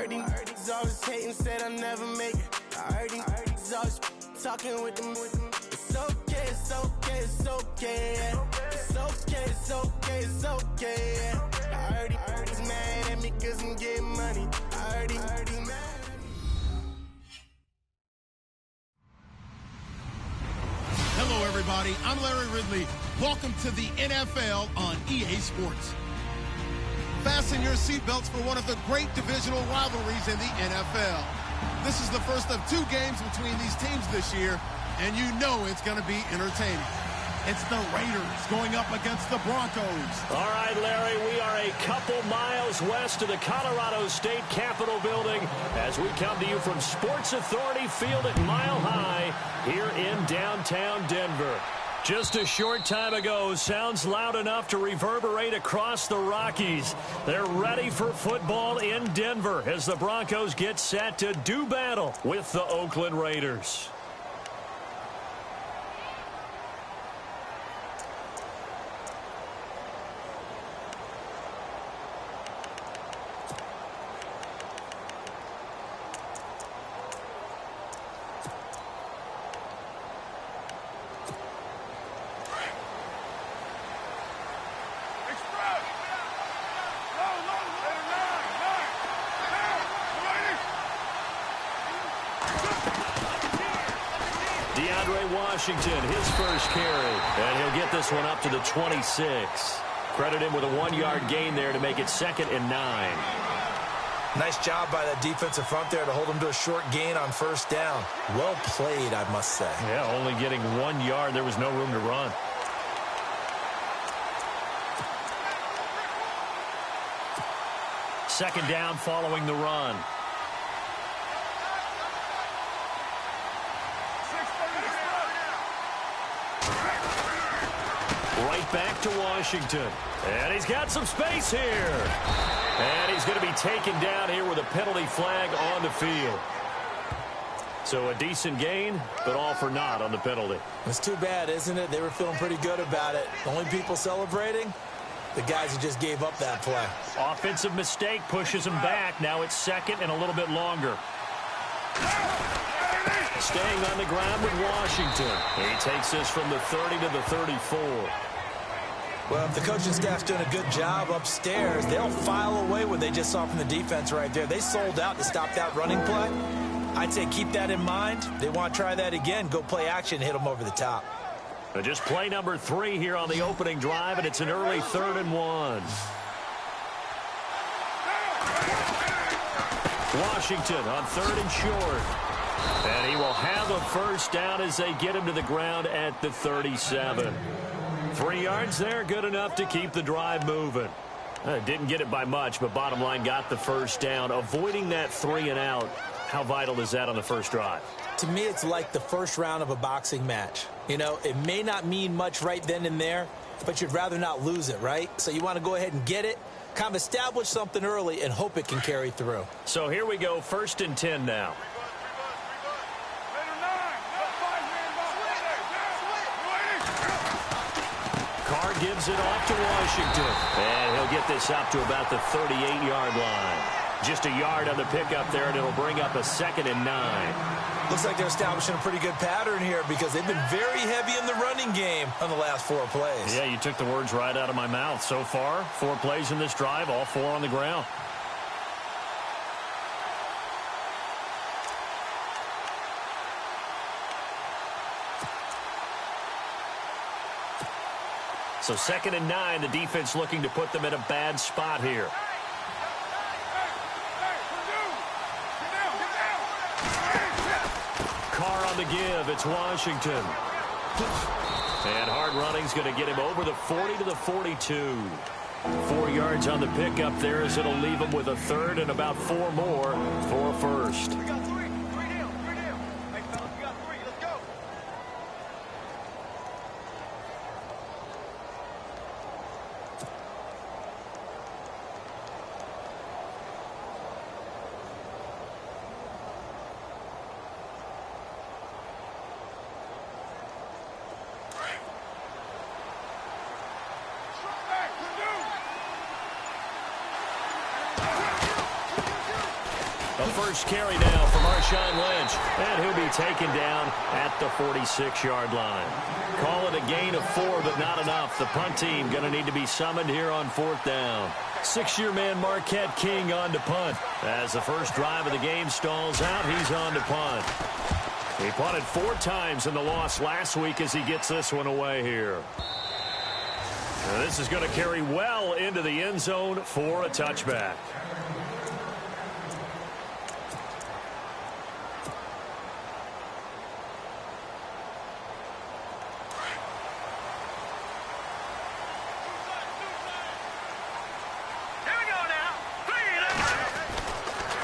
these always hating, said I'll never make it. I heard these always talking with them. It's okay, it's okay, it's okay, yeah. It's okay, it's okay, it's okay, yeah. I heard he's mad at me cause I'm getting money. I heard he's mad at me. Hello, everybody. I'm Larry Ridley. Welcome to the NFL on EA Sports. Fasten your seatbelts for one of the great divisional rivalries in the NFL. This is the first of 2 games between these teams this year, and you know it's going to be entertaining. It's the Raiders going up against the Broncos. All right, Larry, we are a couple miles west of the Colorado State Capitol building as we come to you from Sports Authority Field at Mile High here in downtown Denver. Just a short time ago, sounds loud enough to reverberate across the Rockies. They're ready for football in Denver as the Broncos get set to do battle with the Oakland Raiders. Washington, his first carry, and he'll get this one up to the 26. Credit him with a 1-yard gain there to make it 2nd and 9. Nice job by that defensive front there to hold him to a short gain on first down. Well played, I must say. Yeah, only getting 1 yard. There was no room to run. Second down following the run. Right back to Washington. And he's got some space here. And he's going to be taken down here with a penalty flag on the field. So a decent gain, but all for naught on the penalty. It's too bad, isn't it? They were feeling pretty good about it. The only people celebrating, the guys who just gave up that play. Offensive mistake pushes him back. Now it's 2nd and a little bit longer. Staying on the ground with Washington. He takes this from the 30 to the 34. Well, if the coaching staff's doing a good job upstairs, they'll file away what they just saw from the defense right there. They sold out to stop that running play. I'd say keep that in mind. They want to try that again. Go play action, hit them over the top. Just play number 3 here on the opening drive, and it's an early 3rd and 1. Washington on 3rd and short. And he will have a first down as they get him to the ground at the 37. 3 yards there, good enough to keep the drive moving. Didn't get it by much, but bottom line got the first down. Avoiding that 3 and out, how vital is that on the first drive? To me, it's like the first round of a boxing match. You know, it may not mean much right then and there, but you'd rather not lose it, right? So you want to go ahead and get it, kind of establish something early, and hope it can carry through. So here we go, 1st and 10 now. Carr gives it off to Washington. And he'll get this up to about the 38-yard line. Just a yard on the pickup there, and it'll bring up a 2nd and 9. Looks like they're establishing a pretty good pattern here because they've been very heavy in the running game on the last 4 plays. Yeah, you took the words right out of my mouth. So far, 4 plays in this drive, all 4 on the ground. So 2nd and 9, the defense looking to put them in a bad spot here. Carr on the give. It's Washington. And hard running's going to get him over the 40 to the 42. 4 yards on the pickup there as it'll leave him with a 3rd and about 4 more for a first. A first carry now for Marshawn Lynch, and he'll be taken down at the 46-yard line. Call it a gain of 4, but not enough. The punt team going to need to be summoned here on 4th down. 6-year man Marquette King on to punt. As the first drive of the game stalls out, he's on to punt. He punted 4 times in the loss last week as he gets this one away here. And this is going to carry well into the end zone for a touchback.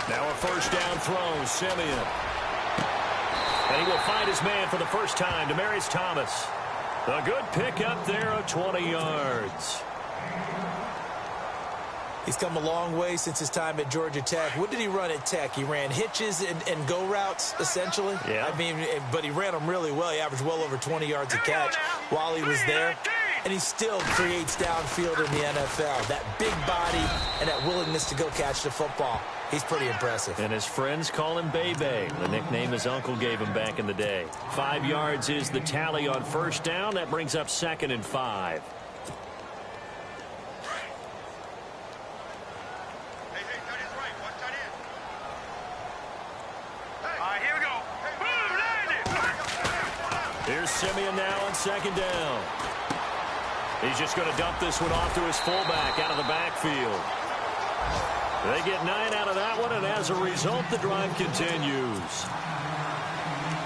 Now a first down throw, Simeon. And he will find his man for the first time, Demaryius Thomas. A good pickup there of 20 yards. He's come a long way since his time at Georgia Tech. What did he run at Tech? He ran hitches and go routes, essentially. Yeah. I mean, but he ran them really well. He averaged well over 20 yards a catch while he was there. And he still creates downfield in the NFL. That big body and that willingness to go catch the football. He's pretty impressive. And his friends call him Bebe, the nickname his uncle gave him back in the day. 5 yards is the tally on first down. That brings up 2nd and 5. Here's Simeon now on 2nd down. He's just going to dump this one off to his fullback out of the backfield. They get 9 out of that one, and as a result, the drive continues.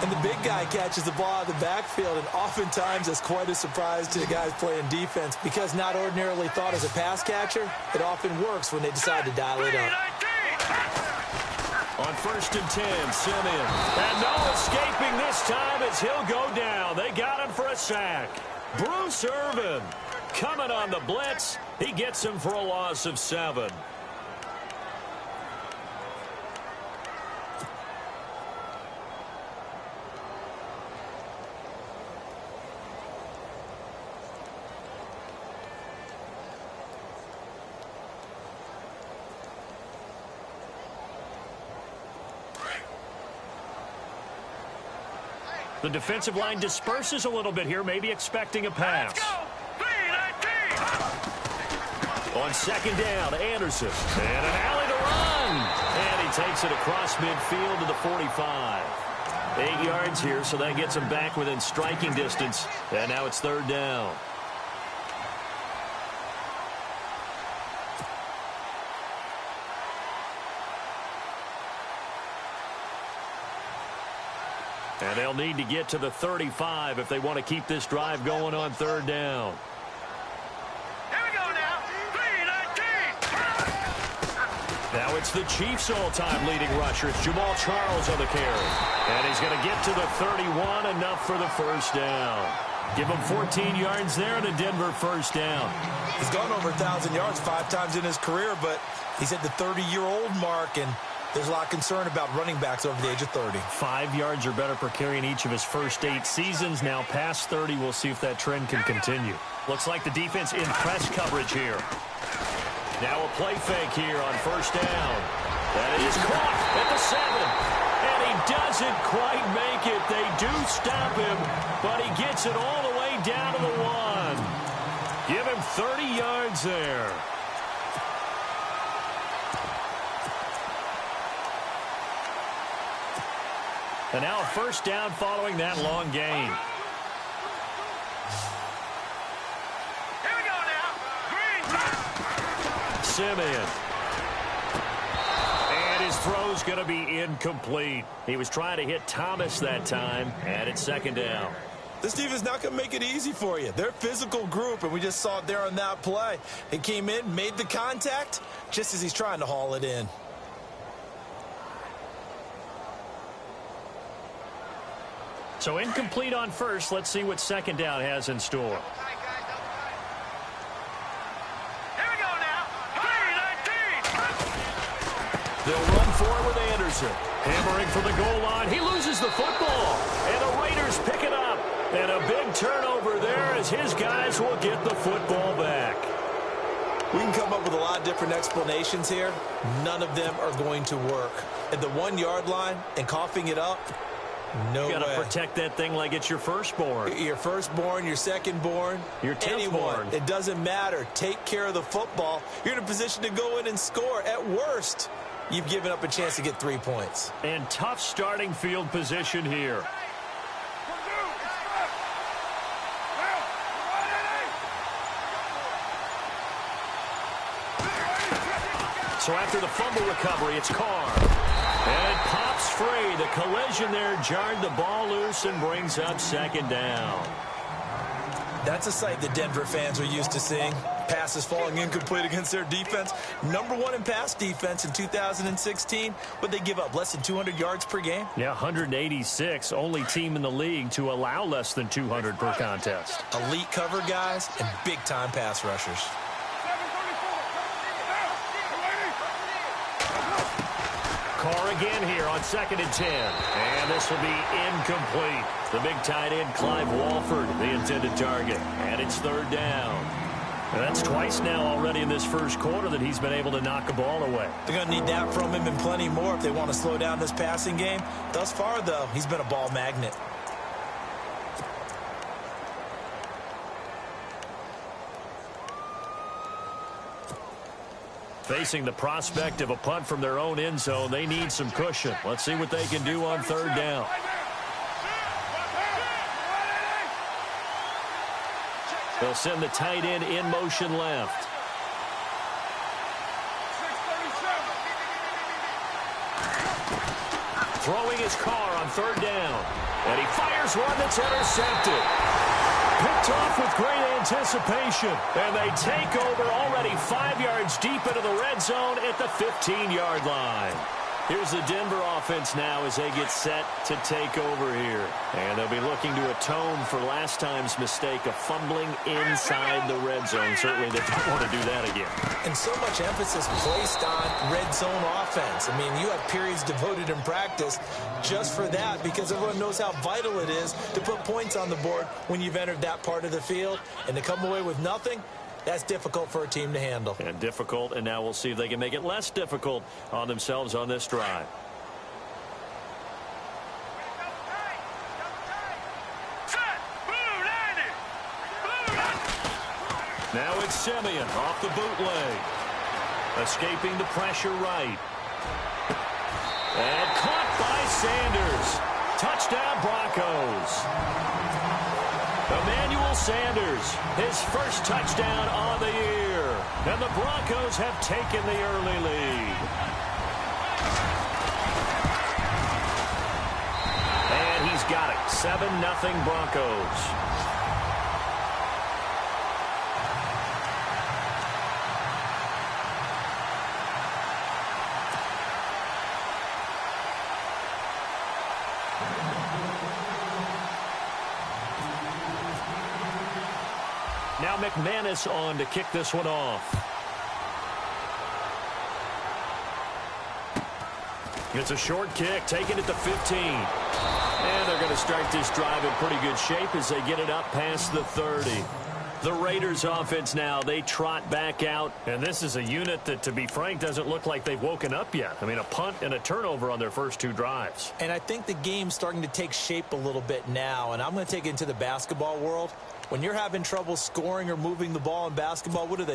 And the big guy catches the ball out of the backfield, and oftentimes that's quite a surprise to the guys playing defense because not ordinarily thought as a pass catcher, it often works when they decide to dial it up. On 1st and 10, Simeon. And no escaping this time as he'll go down. They got him for a sack. Bruce Irvin coming on the blitz. He gets him for a loss of 7. The defensive line disperses a little bit here, maybe expecting a pass. On 2nd down, Anderson. And an alley to run. And he takes it across midfield to the 45. 8 yards here, so that gets him back within striking distance. And now it's 3rd down. And they'll need to get to the 35 if they want to keep this drive going on 3rd down. Here we go now. 3-19. Now it's the Chiefs' all-time leading rusher. It's Jamal Charles on the carry. And he's going to get to the 31, enough for the first down. Give him 14 yards there and a Denver first down. He's gone over 1,000 yards 5 times in his career, but he's at the 30-year-old mark, and there's a lot of concern about running backs over the age of 30. 5 yards or better per carry in each of his first 8 seasons. Now past 30, we'll see if that trend can continue. Looks like the defense in press coverage here. Now a play fake here on first down. That is caught at the 7. And he doesn't quite make it. They do stop him, but he gets it all the way down to the 1. Give him 30 yards there. And now a first down following that long gain. Here we go now. Green. Simeon. And his throw's going to be incomplete. He was trying to hit Thomas that time, and it's 2nd down. This defense not going to make it easy for you. They're a physical group, and we just saw it there on that play. He came in, made the contact, just as he's trying to haul it in. So incomplete on first. Let's see what 2nd down has in store. Here we go now. 3-19. They'll run for it with Anderson. Hammering for the goal line. He loses the football. And the Raiders pick it up. And a big turnover there as his guys will get the football back. We can come up with a lot of different explanations here. None of them are going to work. At the 1 yard line and coughing it up, no way. You got to protect that thing like it's your firstborn. Your firstborn, your secondborn, your 10th anyone. born. It doesn't matter. Take care of the football. You're in a position to go in and score. At worst, you've given up a chance to get 3 points. And tough starting field position here. So after the fumble recovery, it's Carr. And it pops free. The collision there jarred the ball loose and brings up second down. That's a sight the Denver fans are used to seeing. Passes falling incomplete against their defense. Number 1 in pass defense in 2016. But they give up less than 200 yards per game. Yeah, 186. Only team in the league to allow less than 200 per contest. Elite cover guys and big-time pass rushers. Carr again here on 2nd and 10. And this will be incomplete. The big tight end, Clive Walford, the intended target. And it's 3rd down. And that's twice now already in this first quarter that he's been able to knock a ball away. They're going to need that from him and plenty more if they want to slow down this passing game. Thus far, though, he's been a ball magnet. Facing the prospect of a punt from their own end zone, they need some cushion. Let's see what they can do on 3rd down. They'll send the tight end in motion left. Throwing his Carr on 3rd down. And he fires one that's intercepted. Picked off with great anticipation. And they take over already 5 yards deep into the red zone at the 15-yard line. Here's the Denver offense now as they get set to take over here. And they'll be looking to atone for last time's mistake of fumbling inside the red zone. Certainly they don't want to do that again. And so much emphasis placed on red zone offense. I mean, you have periods devoted in practice just for that because everyone knows how vital it is to put points on the board when you've entered that part of the field. And to come away with nothing, that's difficult for a team to handle. And difficult, and now we'll see if they can make it less difficult on themselves on this drive. Now it's Simeon off the bootleg. Escaping the pressure right. And caught by Sanders. Touchdown Broncos. Emmanuel Sanders, his first touchdown on the year. And the Broncos have taken the early lead. And he's got it. 7-0 Broncos. Now McManus on to kick this one off. It's a short kick, taken at the 15. And they're going to start this drive in pretty good shape as they get it up past the 30. The Raiders offense now, they trot back out. And this is a unit that, to be frank, doesn't look like they've woken up yet. I mean, a punt and a turnover on their first 2 drives. And I think the game's starting to take shape a little bit now. And I'm going to take it into the basketball world. When you're having trouble scoring or moving the ball in basketball, what do?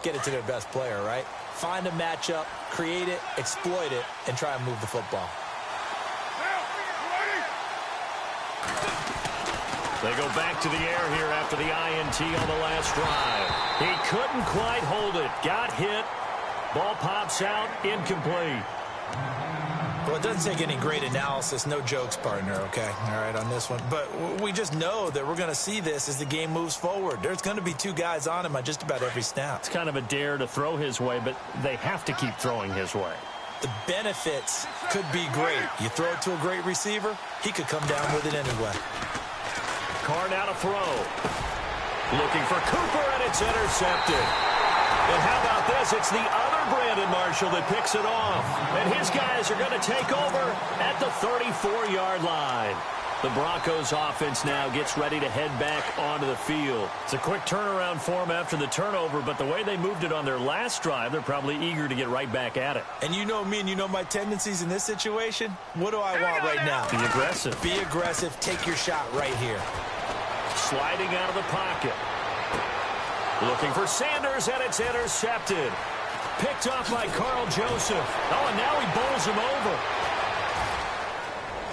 Get it to their best player, right? Find a matchup, create it, exploit it, and try and move the football. They go back to the air here after the INT on the last drive. He couldn't quite hold it. Got hit. Ball pops out. Incomplete. Well, it doesn't take any great analysis. No jokes, partner, okay? All right, on this one. But we just know that we're going to see this as the game moves forward. There's going to be 2 guys on him on just about every snap. It's kind of a dare to throw his way, but they have to keep throwing his way. The benefits could be great. You throw it to a great receiver, he could come down with it anyway. Carr now to throw. Looking for Cooper, and it's intercepted. And how about this? It's the other Brandon Marshall that picks it off. And his guys are going to take over at the 34-yard line. The Broncos offense now gets ready to head back onto the field. It's a quick turnaround for them after the turnover, but the way they moved it on their last drive, they're probably eager to get right back at it. And you know me and you know my tendencies in this situation. What do I want right now? Be aggressive. Be aggressive. Take your shot right here. Sliding out of the pocket. Looking for Sanders, and it's intercepted. Picked off by Carl Joseph. Oh, and now he bowls him over.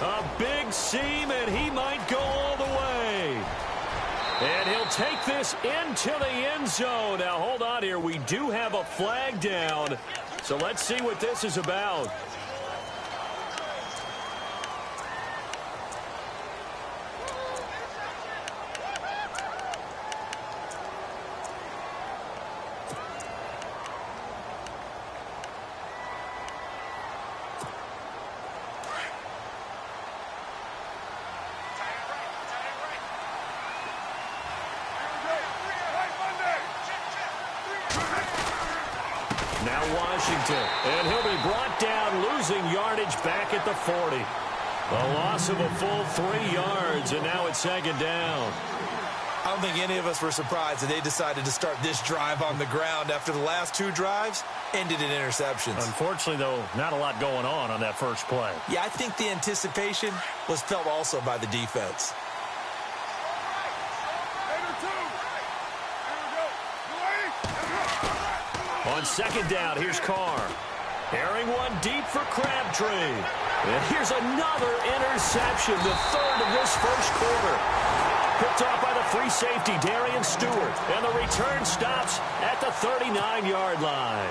A big seam, and he might go all the way. And he'll take this into the end zone. Now, hold on here. We do have a flag down. So let's see what this is about. Now Washington, and he'll be brought down, losing yardage back at the 40. A loss of a full 3 yards, and now it's second down. I don't think any of us were surprised that they decided to start this drive on the ground after the last 2 drives ended in interceptions. Unfortunately, though, not a lot going on that first play. Yeah, I think the anticipation was felt also by the defense. On second down, here's Carr. Airing one deep for Crabtree. And here's another interception, the third of this first quarter. Picked off by the free safety, Darian Stewart. And the return stops at the 39-yard line.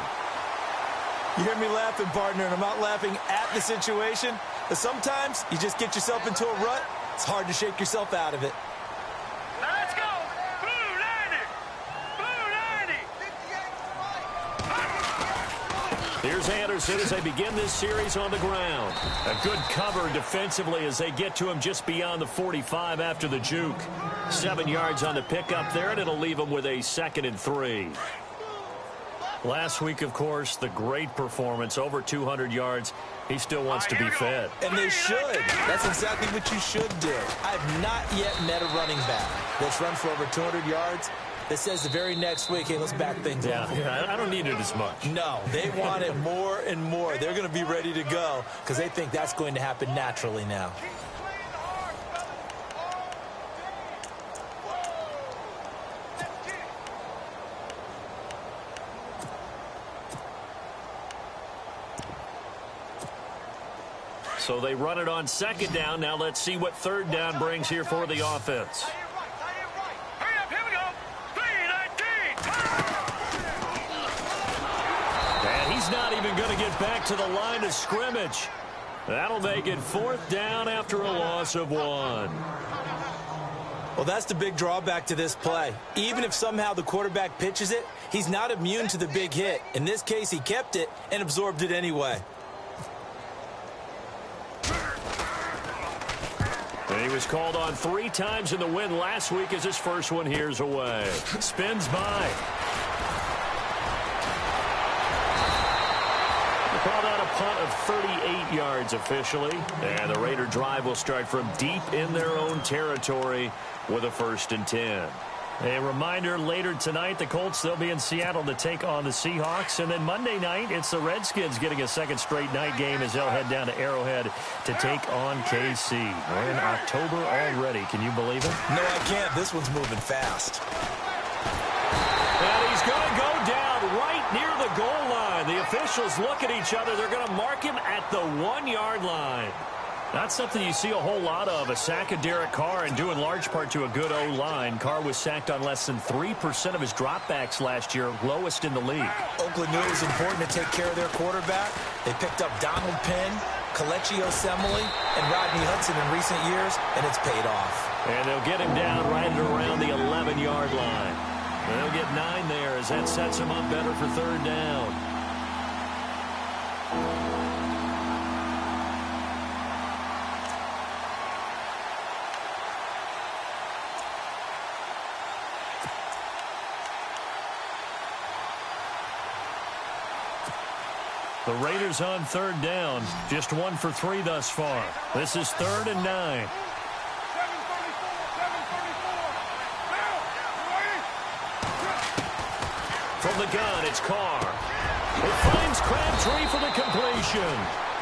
You hear me laughing, partner, and I'm not laughing at the situation. But sometimes you just get yourself into a rut. It's hard to shake yourself out of it. Let's go! Blue 90! Blue 90! Here's Anderson as they begin this series on the ground. A good cover defensively as they get to him just beyond the 45 after the juke. 7 yards on the pickup there, and it'll leave him with a 2nd and 3. Last week, of course, the great performance, over 200 yards. He still wants to be fed. And they should. That's exactly what you should do. I have not yet met a running back that's run for over 200 yards that says the very next week, hey, let's back things up. Yeah, I don't need it as much. No, they want it more and more. They're going to be ready to go because they think that's going to happen naturally now. So they run it on second down. Now let's see what third down brings here for the offense. Hurry up, here we go! 3-19! And he's not even going to get back to the line of scrimmage. That'll make it 4th down after a loss of 1. Well, that's the big drawback to this play. Even if somehow the quarterback pitches it, he's not immune to the big hit. In this case, he kept it and absorbed it anyway. And he was called on 3 times in the win last week as his first one here's away. Spins by. Called out a punt of 38 yards officially. And the Raider drive will start from deep in their own territory with a 1st and 10. A reminder, later tonight, the Colts, they'll be in Seattle to take on the Seahawks. And then Monday night, it's the Redskins getting a 2nd straight night game as they'll head down to Arrowhead to take on KC. We're in October already. Can you believe it? No, I can't. This one's moving fast. And he's going to go down right near the goal line. The officials look at each other. They're going to mark him at the 1-yard line. That's something you see a whole lot of, a sack of Derek Carr, and due in large part to a good O-line. Carr was sacked on less than 3% of his dropbacks last year, lowest in the league. Oakland knew it was important to take care of their quarterback. They picked up Donald Penn, Kelechi Osemele, and Rodney Hudson in recent years, and it's paid off. And they'll get him down right at around the 11-yard line. They'll get 9 there as that sets him up better for 3rd down. The Raiders on 3rd down, just 1 for 3 thus far. This is 3rd and 9. the gun, it's Carr. It finds Crabtree for the completion.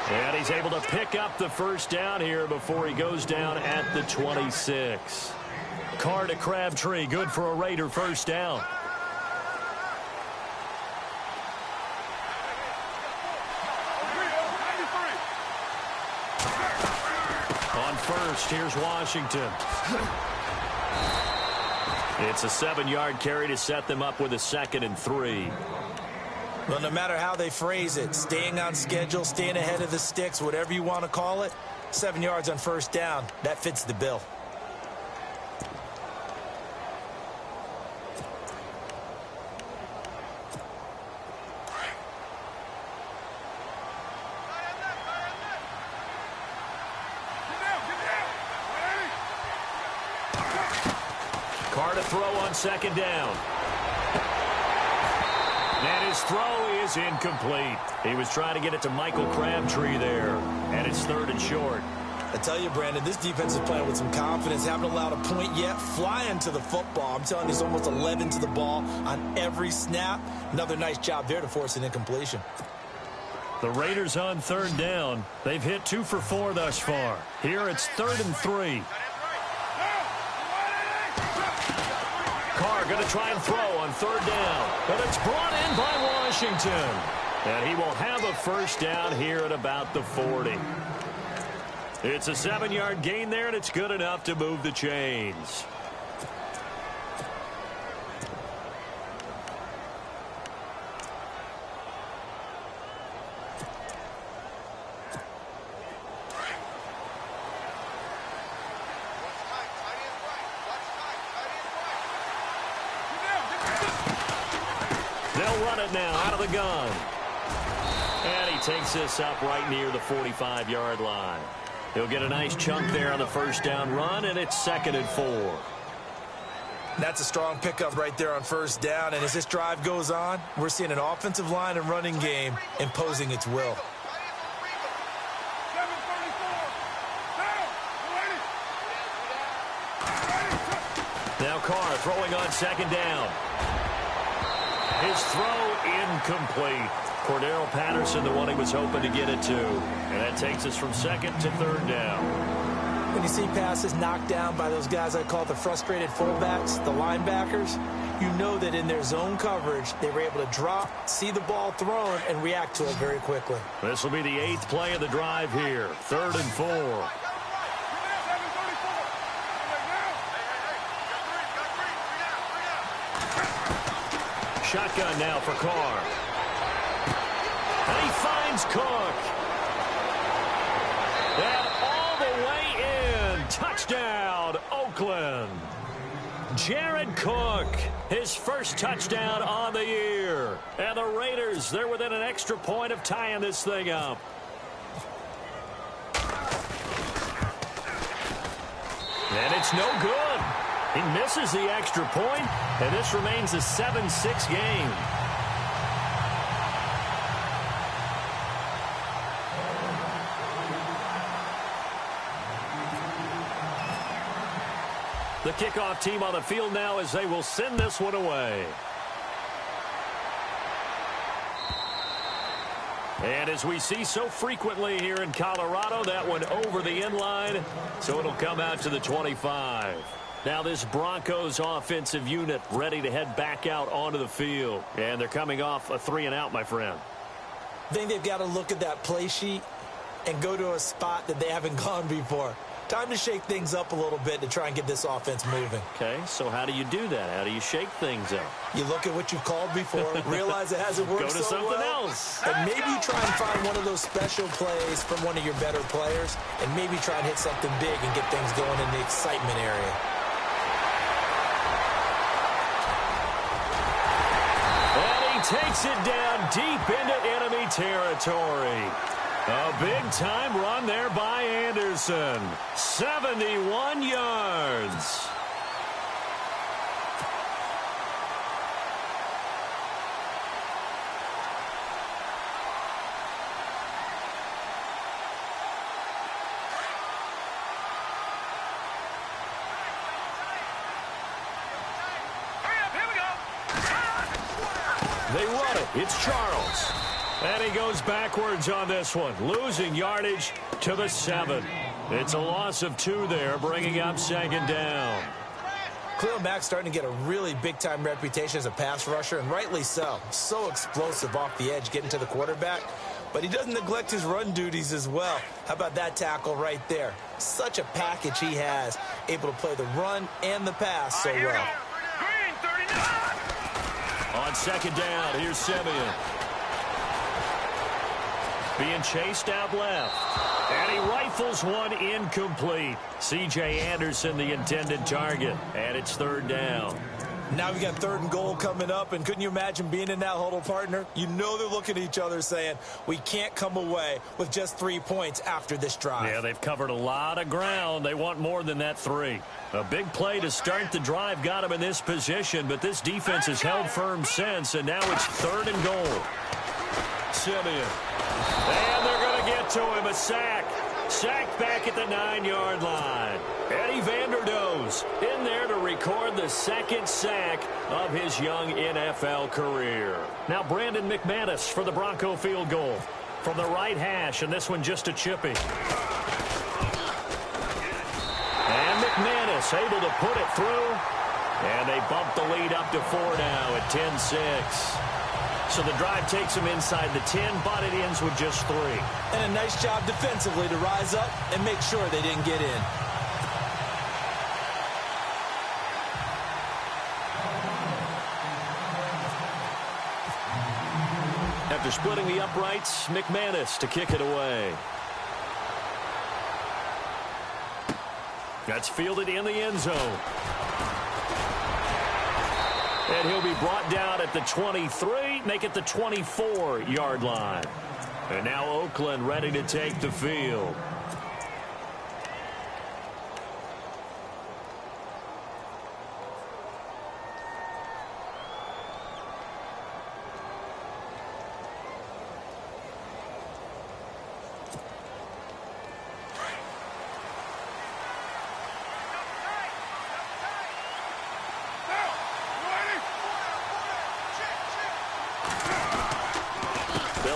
And he's able to pick up the first down here before he goes down at the 26. Carr to Crabtree, good for a Raider first down. On first, here's Washington. It's a 7-yard carry to set them up with a 2nd and 3. Well, no matter how they phrase it, staying on schedule, staying ahead of the sticks, whatever you want to call it, 7 yards on first down, that fits the bill. Carr to throw on 2nd down. And his throw is incomplete. He was trying to get it to Michael Crabtree there. And it's 3rd and short. I tell you, Brandon, this defense is playing with some confidence. Haven't allowed a point yet. Flying to the football. I'm telling you, he's almost 11 to the ball on every snap. Another nice job there to force an incompletion. The Raiders on 3rd down. They've hit 2 for 4 thus far. Here it's 3rd and 3. Carr going to try and throw on 3rd down. But it's brought in by Washington. And he will have a first down here at about the 40. It's a 7-yard gain there, and it's good enough to move the chains. They'll run it now out of the gun. And he takes this up right near the 45-yard line. He'll get a nice chunk there on the first down run, and it's 2nd and 4. That's a strong pickup right there on first down. And as this drive goes on, we're seeing an offensive line and running game imposing its will. Now Carr throwing on 2nd down. His throw incomplete. Cordero Patterson, the one he was hoping to get it to. And that takes us from 2nd to 3rd down. When you see passes knocked down by those guys I call the frustrated fullbacks, the linebackers, you know that in their zone coverage, they were able to drop, see the ball thrown, and react to it very quickly. This will be the 8th play of the drive here. 3rd and 4. Shotgun now for Carr. And he finds Cook. And all the way in. Touchdown, Oakland. Jared Cook, his first touchdown on the year. And the Raiders, they're within an extra point of tying this thing up. And it's no good. He misses the extra point, and this remains a 7-6 game. The kickoff team on the field now as they will send this one away. And as we see so frequently here in Colorado, that one over the end line, so it'll come out to the 25. Now this Broncos offensive unit ready to head back out onto the field. And they're coming off a 3-and-out, my friend. I think they've got to look at that play sheet and go to a spot that they haven't gone before. Time to shake things up a little bit to try and get this offense moving. Okay, so how do you do that? How do you shake things up? You look at what you've called before, realize it hasn't worked so well. Go to something else. And maybe you try and find one of those special plays from one of your better players, and maybe try and hit something big and get things going in the excitement area. And he takes it down deep into enemy territory. A big-time run there by Anderson. 71 yards. It's Charles. And he goes backwards on this one, losing yardage to the 7. It's a loss of 2 there, bringing up 2nd down. Khalil Mack's starting to get a really big-time reputation as a pass rusher, and rightly so. So explosive off the edge getting to the quarterback. But he doesn't neglect his run duties as well. How about that tackle right there? Such a package he has, able to play the run and the pass so well. Green 39. On 2nd down, here's Simeon. Being chased out left. And he rifles one incomplete. C.J. Anderson, the intended target. And it's 3rd down. Now we got 3rd and goal coming up, and couldn't you imagine being in that huddle, partner? You know they're looking at each other saying, we can't come away with just 3 points after this drive. Yeah, they've covered a lot of ground. They want more than that 3. A big play to start the drive got them in this position, but this defense has held firm since, and now it's 3rd and goal. Simeon. And they're going to get to him, a sack. Sacked back at the 9-yard line. Eddie Vanderdoes in there to record the 2nd sack of his young NFL career. Now Brandon McManus for the Bronco field goal from the right hash, and this one just a chippy. And McManus able to put it through, and they bump the lead up to 4 now at 10-6. So the drive takes them inside the 10, but it ends with just 3. And a nice job defensively to rise up and make sure they didn't get in. After splitting the uprights, McManus to kick it away. That's fielded in the end zone. And he'll be brought down at the 23, make it the 24-yard line. And now Oakland ready to take the field.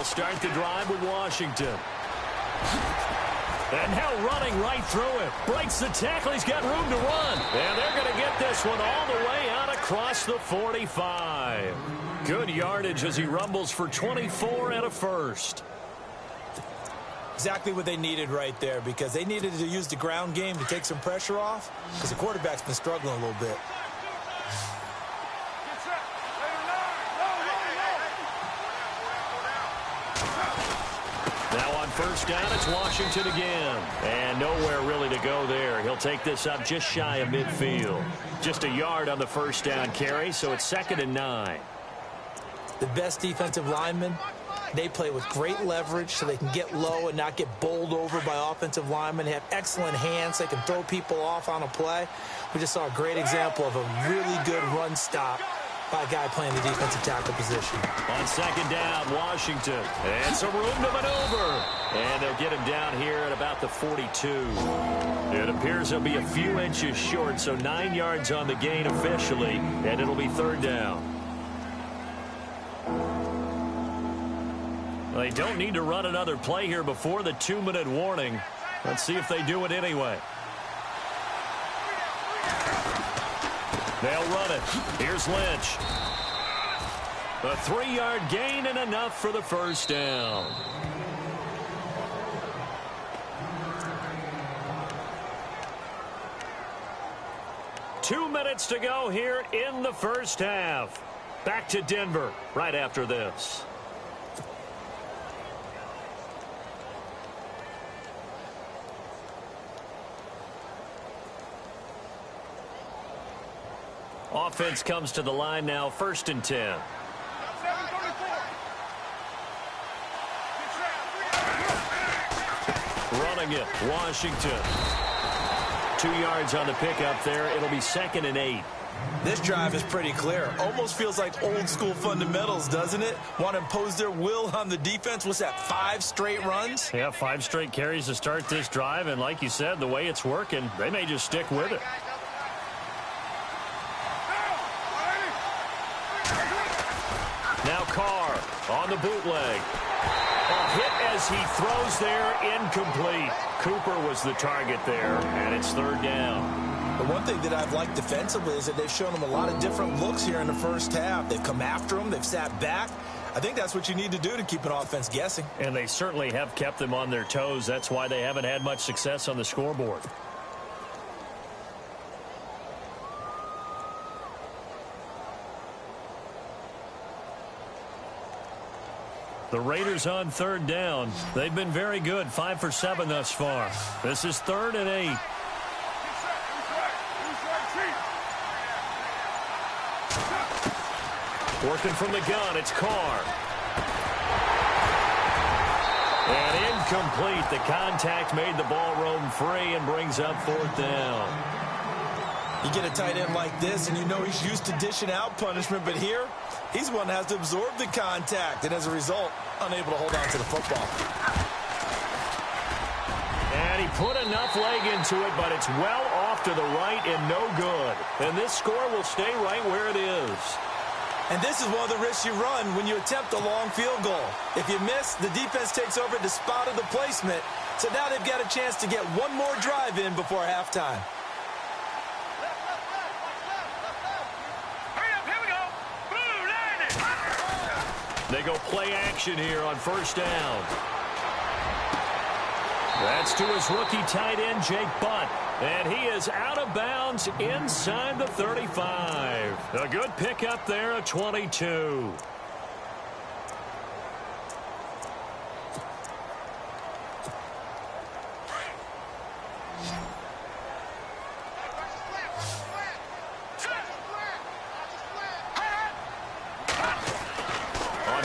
Start the drive with Washington. And now running right through it. Breaks the tackle. He's got room to run. And they're going to get this one all the way out across the 45. Good yardage as he rumbles for 24 and a first. Exactly what they needed right there, because they needed to use the ground game to take some pressure off, because the quarterback's been struggling a little bit. Now on 1st down, it's Washington again. And nowhere really to go there. He'll take this up just shy of midfield. Just a yard on the 1st down carry, so it's 2nd and 9. The best defensive linemen, they play with great leverage so they can get low and not get bowled over by offensive linemen. They have excellent hands. They can throw people off on a play. We just saw a great example of a really good run stop by a guy playing the defensive tackle position. On 2nd down, Washington. And some room to maneuver. And they'll get him down here at about the 42. It appears he'll be a few inches short, so 9 yards on the gain officially, and it'll be 3rd down. They don't need to run another play here before the 2-minute warning. Let's see if they do it anyway. They'll run it. Here's Lynch. A 3-yard gain and enough for the 1st down. Two minutes to go here in the 1st half. Back to Denver right after this. Offense comes to the line now, 1st and 10. Running it, Washington. 2 yards on the pickup there. It'll be 2nd and 8. This drive is pretty clear. Almost feels like old school fundamentals, doesn't it? Want to impose their will on the defense. What's that, 5 straight runs? Yeah, 5 straight carries to start this drive. And like you said, the way it's working, they may just stick with it. Now Carr the bootleg. A hit as he throws there, incomplete. Cooper was the target there, and it's third down. The one thing that I've liked defensively is that they've shown them a lot of different looks here in the first half. They've come after them. They've sat back. I think that's what you need to do to keep an offense guessing. And they certainly have kept them on their toes. That's why they haven't had much success on the scoreboard. The Raiders on third down. They've been very good, 5 for 7 thus far. This is 3rd and 8. Working from the gun, it's Carr. And incomplete. The contact made the ball roam free and brings up 4th down. You get a tight end like this, and you know he's used to dishing out punishment, but here, he's the one that has to absorb the contact, and as a result, unable to hold on to the football. And he put enough leg into it, but it's well off to the right and no good. And this score will stay right where it is. And this is one of the risks you run when you attempt a long field goal. If you miss, the defense takes over at the spot of the placement. So now they've got a chance to get one more drive in before halftime. They go play action here on first down. That's to his rookie tight end, Jake Butt. And he is out of bounds inside the 35. A good pickup there at 22.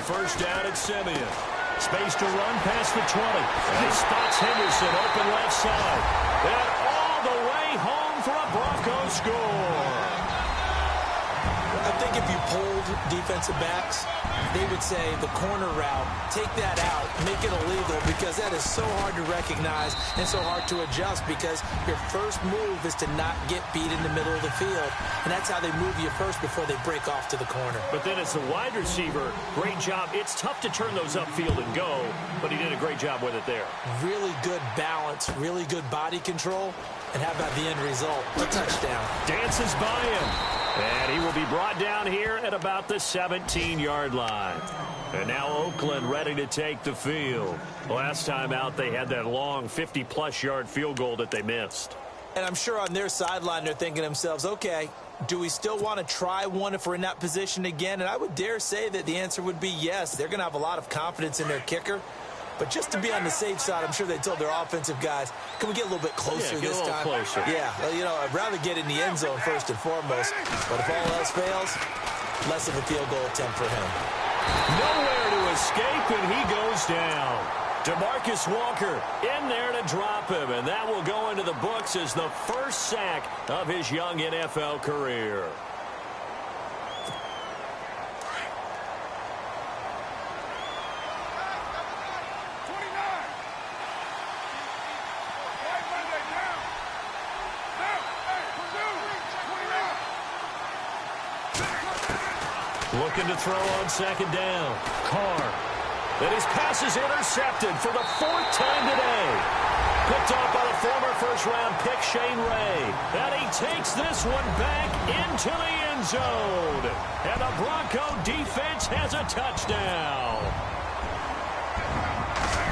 First down at Simeon. Space to run past the 20. And he spots Henderson open left side. And all the way home for a Broncos score. I think if you polled defensive backs, they would say the corner route, take that out, make it illegal, because that is so hard to recognize and so hard to adjust, because your first move is to not get beat in the middle of the field. And that's how they move you first before they break off to the corner. But then as the wide receiver, great job. It's tough to turn those upfield and go, but he did a great job with it there. Really good balance, really good body control. And how about the end result? A touchdown. Dances by him. And he will be brought down here at about the 17-yard line. And now Oakland ready to take the field. Last time out, they had that long 50-plus yard field goal that they missed. And I'm sure on their sideline, they're thinking to themselves, okay, do we still want to try one if we're in that position again? And I would dare say that the answer would be yes. They're going to have a lot of confidence in their kicker. But just to be on the safe side, I'm sure they told their offensive guys, can we get a little bit closer this time? Closer. Yeah, well, you know, I'd rather get in the end zone first and foremost. But if all else fails, less of a field goal attempt for him. Nowhere to escape, and he goes down. DeMarcus Walker in there to drop him, and that will go into the books as the first sack of his young NFL career. Looking to throw on second down. Carr. And his pass is intercepted for the 4th time today. Picked off by the former first-round pick, Shane Ray. And he takes this one back into the end zone. And the Bronco defense has a touchdown.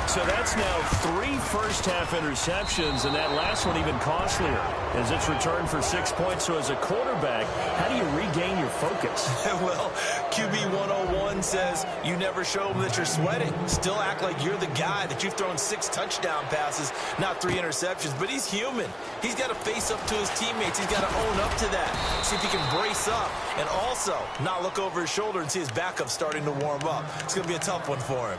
So that's now 3 first-half interceptions, and that last one even costlier as it's returned for 6 points. So as a quarterback, how do you regain your focus? Well, QB 101 says you never show them that you're sweating. Still act like you're the guy, that you've thrown 6 touchdown passes, not 3 interceptions. But he's human. He's got to face up to his teammates. He's got to own up to that. See if he can brace up and also not look over his shoulder and see his backup starting to warm up. It's going to be a tough one for him.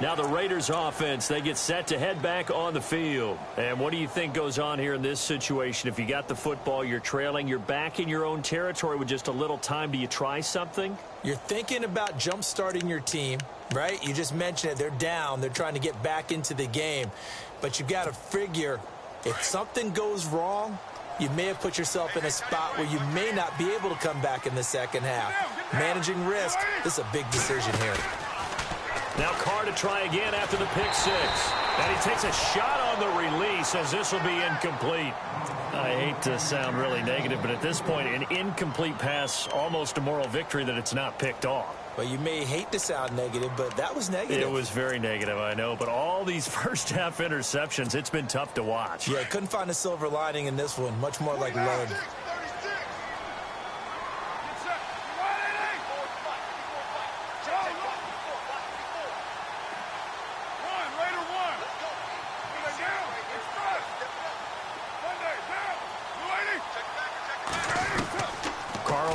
Now the Raiders offense, they get set to head back on the field. And what do you think goes on here in this situation? If you got the football, you're trailing, you're back in your own territory with just a little time. Do you try something? You're thinking about jump-starting your team, right? You just mentioned it. They're down. They're trying to get back into the game. But you've got to figure if something goes wrong, you may have put yourself in a spot where you may not be able to come back in the second half. Managing risk, this is a big decision here. Now Carr to try again after the pick six. And he takes a shot on the release as this will be incomplete. I hate to sound really negative, but at this point, an incomplete pass, almost a moral victory that it's not picked off. Well, you may hate to sound negative, but that was negative. It was very negative, I know. But all these first-half interceptions, it's been tough to watch. Yeah, couldn't find a silver lining in this one. Much more like lead.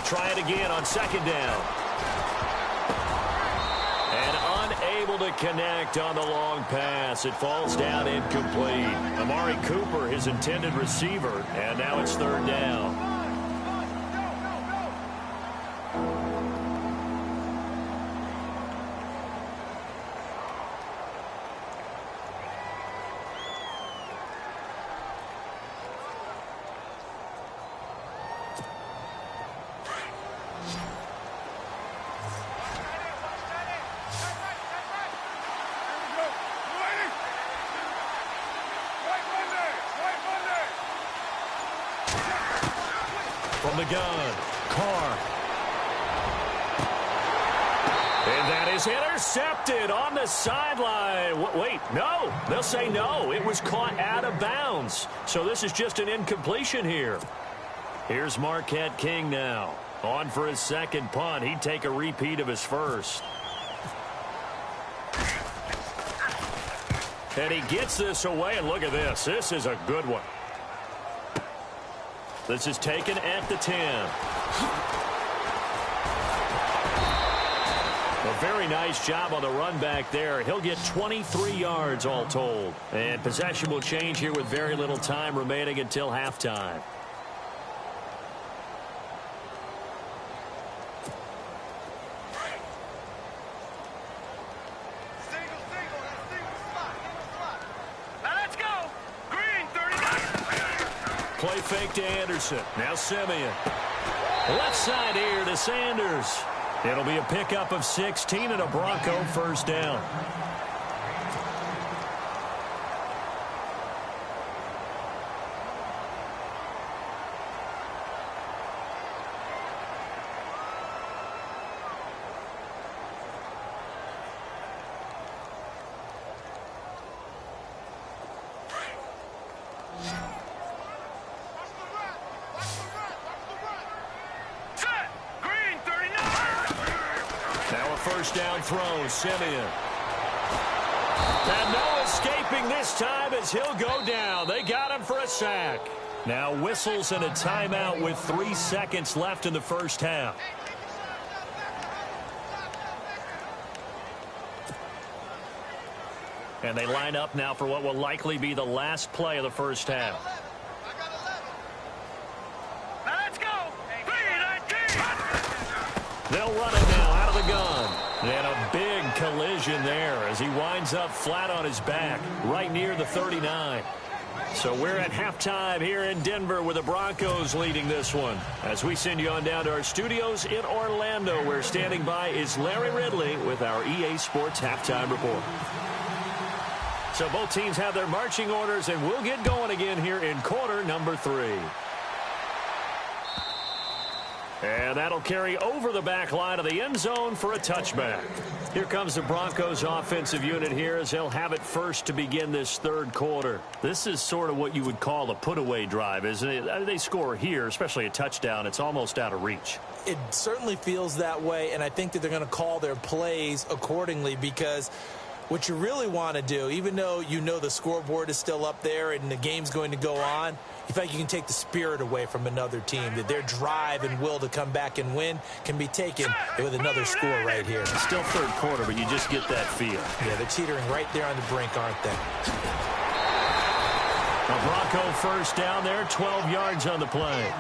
Try it again on second down. And unable to connect on the long pass. It falls down incomplete. Amari Cooper, his intended receiver, and now it's third down. From the gun, Carr. And that is intercepted on the sideline. Wait, no. They'll say no. It was caught out of bounds. So this is just an incompletion here. Here's Marquette King now. On for his second punt. He'd take a repeat of his first. And he gets this away, and look at this. This is a good one. This is taken at the 10. A very nice job on the run back there. He'll get 23 yards all told. And possession will change here with very little time remaining until halftime. Play fake to Anderson. Now Simeon. Left side here to Sanders. It'll be a pickup of 16 and a Bronco first down. First down throw, Simeon. And no escaping this time as he'll go down. They got him for a sack. Now whistles and a timeout with 3 seconds left in the first half. And they line up now for what will likely be the last play of the first half. Let's go. They'll run it now out of the gun. And a big collision there as he winds up flat on his back right near the 39. So we're at halftime here in Denver with the Broncos leading this one. As we send you on down to our studios in Orlando, where standing by is Larry Ridley with our EA Sports Halftime Report. So both teams have their marching orders, and we'll get going again here in quarter number 3. And that'll carry over the back line of the end zone for a touchback. Here comes the Broncos offensive unit here as they'll have it first to begin this third quarter. This is sort of what you would call a put-away drive, isn't it? They score here, especially a touchdown. It's almost out of reach. It certainly feels that way, and I think that they're going to call their plays accordingly because what you really want to do, even though you know the scoreboard is still up there and the game's going to go on, you feel like you can take the spirit away from another team, that their drive and will to come back and win can be taken with another score right here. It's still third quarter, but you just get that feel. Yeah, they're teetering right there on the brink, aren't they? A Bronco first down there, 12 yards on the play.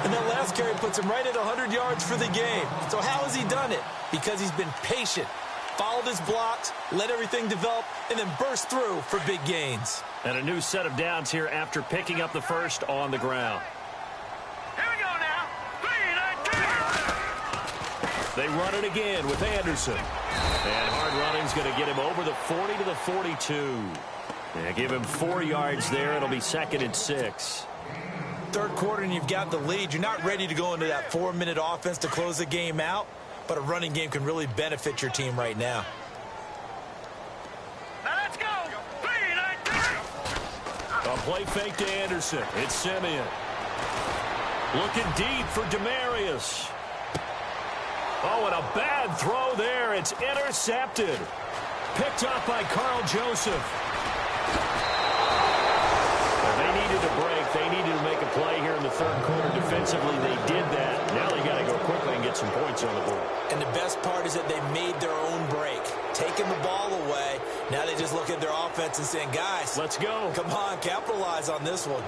And that last carry puts him right at 100 yards for the game. So how has he done it? Because he's been patient, followed his blocks, let everything develop, and then burst through for big gains. And a new set of downs here after picking up the first on the ground. Here we go now. 3, 9, 2. They run it again with Anderson. And hard running's going to get him over the 40 to the 42. Yeah, give him 4 yards there. It'll be 2nd and 6. Third quarter and you've got the lead. You're not ready to go into that 4-minute offense to close the game out, but a running game can really benefit your team right now. Now let's go. 3-9-3. A play fake to Anderson. It's Simeon. Looking deep for Demarius. Oh, and a bad throw there. It's intercepted. Picked up by Carl Joseph. They needed a break. They needed to make a play here in the third quarter. Defensively, they did that. Now they got to go quickly and get some points on the board. And the best part is that they made their own break. Taking the ball away. Now they just look at their offense and saying, guys, let's go. Come on, capitalize on this one.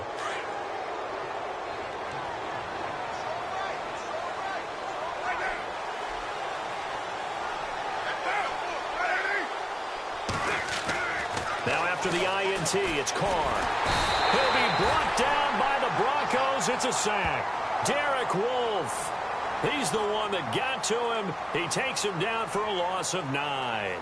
Now after the INT, it's Carr. He'll be brought down by the Broncos. It's a sack. Derek Wolfe. He's the one that got to him. He takes him down for a loss of 9.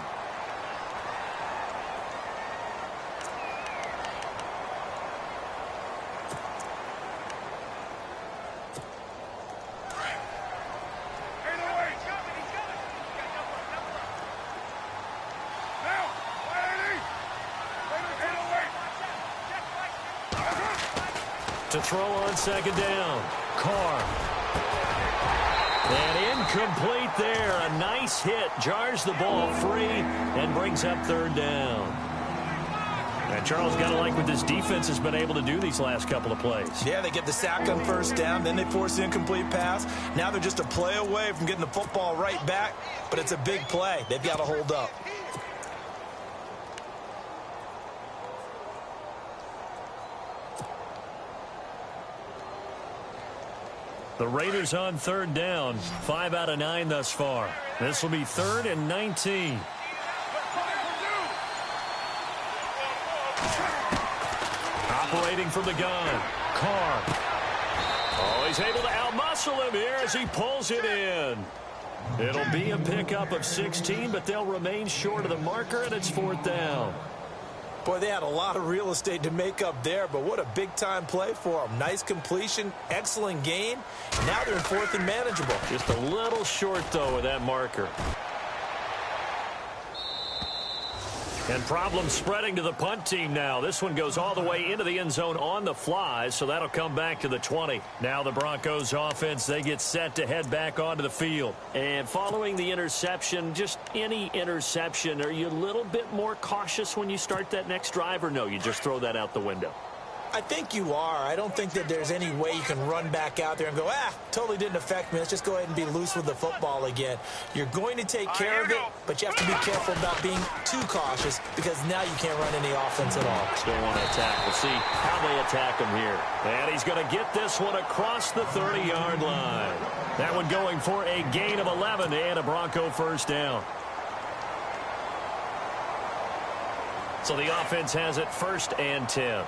To throw on 2nd down. Carr. And incomplete there. A nice hit. Jars the ball free and brings up 3rd down. And Charles, got to like what this defense has been able to do these last couple of plays. Yeah, they get the sack on 1st down. Then they force the incomplete pass. Now they're just a play away from getting the football right back. But it's a big play. They've got to hold up. The Raiders on 3rd down. 5 out of 9 thus far. This will be 3rd and 19. Operating from the gun. Carr. Oh, he's able to outmuscle him here as he pulls it in. It'll be a pickup of 16, but they'll remain short of the marker, and it's 4th down. Boy, they had a lot of real estate to make up there, but what a big-time play for them. Nice completion, excellent gain. Now they're in 4th and manageable. Just a little short, though, with that marker. And problems spreading to the punt team now. This one goes all the way into the end zone on the fly, so that'll come back to the 20. Now the Broncos offense, they get set to head back onto the field. And following the interception, just any interception, are you a little bit more cautious when you start that next drive, or no, you just throw that out the window? I think you are. I don't think that there's any way you can run back out there and go, totally didn't affect me. Let's just go ahead and be loose with the football again. You're going to take care of it, but you have to be careful about being too cautious because now you can't run any offense at all. Still want to attack. We'll see how they attack him here. And he's going to get this one across the 30-yard line. That one going for a gain of 11 and a Bronco 1st down. So the offense has it 1st and 10.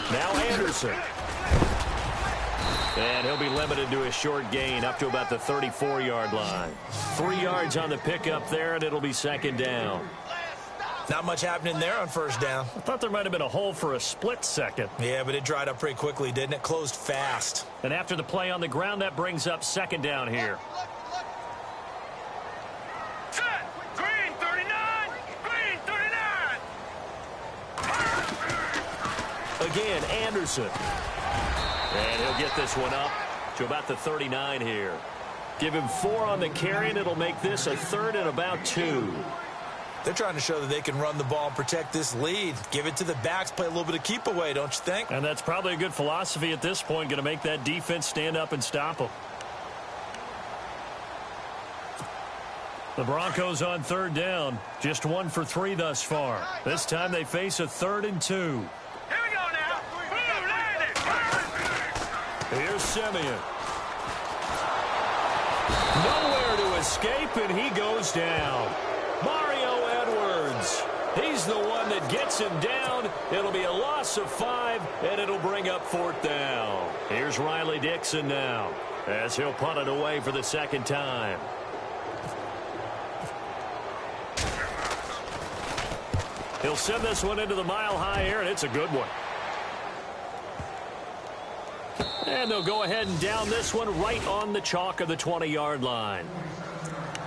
Now Anderson. And he'll be limited to a short gain up to about the 34-yard line. 3 yards on the pickup there, and it'll be 2nd down. Not much happening there on 1st down. I thought there might have been a hole for a split second. Yeah, but it dried up pretty quickly, didn't it? Closed fast. And after the play on the ground, that brings up 2nd down here. Set. Green 39. Green 39. Again, Anderson. And he'll get this one up to about the 39 here. Give him 4 on the carry, and it'll make this a 3rd and about 2. They're trying to show that they can run the ball and protect this lead. Give it to the backs, play a little bit of keep away, don't you think? And that's probably a good philosophy at this point, going to make that defense stand up and stop them. The Broncos on 3rd down, just 1 for 3 thus far. This time they face a 3rd and 2. Here we go now. Boom, landed. Here's Simeon. Nowhere to escape, and he goes down. Mario Edwards. He's the one that gets him down. It'll be a loss of 5, and it'll bring up 4th down. Here's Riley Dixon now as he'll punt it away for the second time. He'll send this one into the mile-high air, and it's a good one. And they'll go ahead and down this one right on the chalk of the 20-yard line.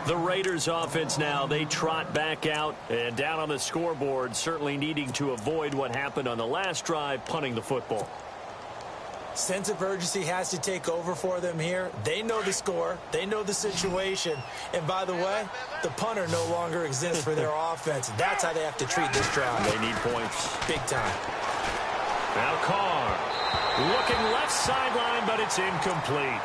The Raiders offense now, they trot back out and down on the scoreboard, certainly needing to avoid what happened on the last drive, punting the football. Sense of urgency has to take over for them here. They know the score. They know the situation. And by the way, the punter no longer exists for their offense. That's how they have to treat this drive. They need points. Big time. Now Carr looking left sideline, but it's incomplete.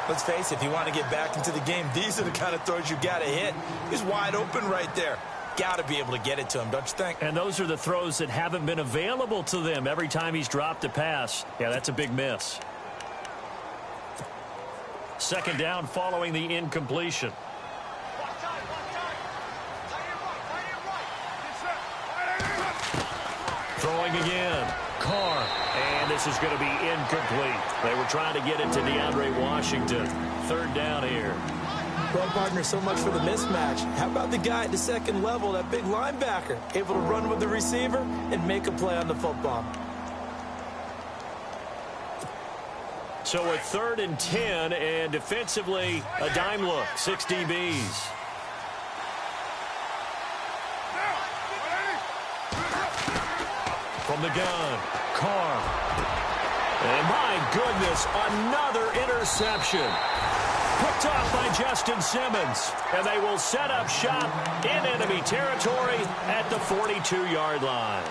Let's face it, if you want to get back into the game, these are the kind of throws you got to hit. He's wide open right there. Got to be able to get it to him, don't you think? And those are the throws that haven't been available to them every time he's dropped a pass. Yeah, that's a big miss. Second down following the incompletion. Throwing again. Carr. And this is going to be incomplete. They were trying to get it to DeAndre Washington. Third down here. Well, partner, so much for the mismatch. How about the guy at the second level, that big linebacker, able to run with the receiver and make a play on the football? So a 3rd and 10, and defensively, a dime look. 6 DBs. From the gun, Carr. And my goodness, another interception. Picked off by Justin Simmons. And they will set up shop in enemy territory at the 42-yard line.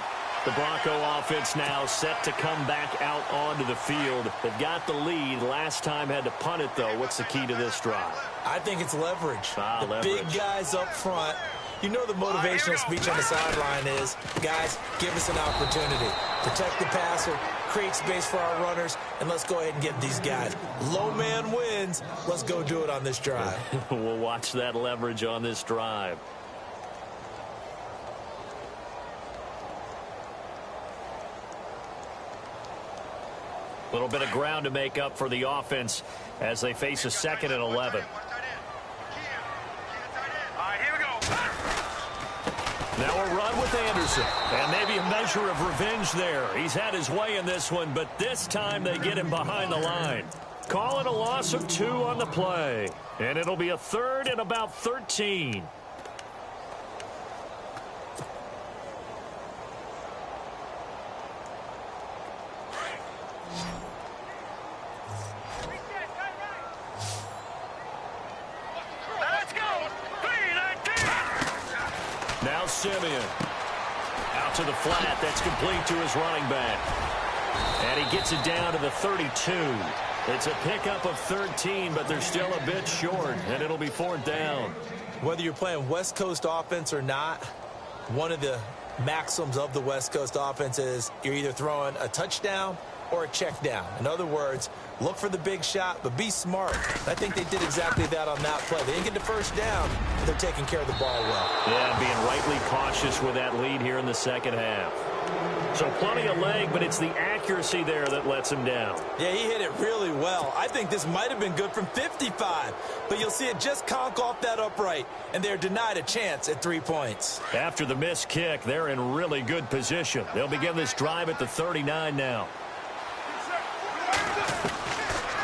The Bronco offense now set to come back out onto the field. They've got the lead. Last time had to punt it, though. What's the key to this drive? I think it's leverage. Leverage. Big guys up front. You know the motivational speech on the sideline is, guys, give us an opportunity. Protect the passer, create space for our runners, and let's go ahead and get these guys. Low man wins. Let's go do it on this drive. We'll watch that leverage on this drive. A little bit of ground to make up for the offense as they face a 2nd and 11. Now a run with Anderson, and maybe a measure of revenge there. He's had his way in this one, but this time they get him behind the line. Call it a loss of 2 on the play, and it'll be a 3rd and about 13. Now Simeon. Out to the flat. That's complete to his running back. And he gets it down to the 32. It's a pickup of 13, but they're still a bit short, and it'll be 4th down. Whether you're playing West Coast offense or not, one of the maxims of the West Coast offense is you're either throwing a touchdown or a check down. In other words, look for the big shot, but be smart. I think they did exactly that on that play. They didn't get the first down, but they're taking care of the ball well. Yeah, being rightly cautious with that lead here in the second half. So plenty of leg, but it's the accuracy there that lets him down. Yeah, he hit it really well. I think this might have been good from 55, but you'll see it just conk off that upright, and they're denied a chance at 3 points. After the missed kick, they're in really good position. They'll begin this drive at the 39 now.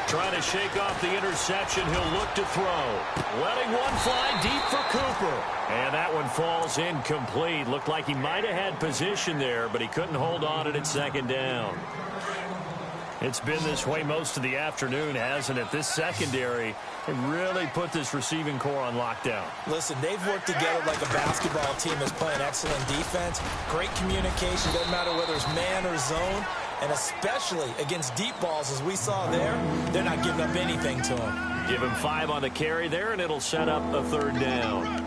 Trying to shake off the interception. He'll look to throw. Letting one fly deep for Cooper. And that one falls incomplete. Looked like he might have had position there, but he couldn't hold on at 2nd down. It's been this way most of the afternoon, hasn't it? This secondary really put this receiving core on lockdown. Listen, they've worked together like a basketball team that's playing excellent defense. Great communication. Doesn't matter whether it's man or zone. And especially against deep balls, as we saw there, they're not giving up anything to him. Give him 5 on the carry there, and it'll set up a 3rd down.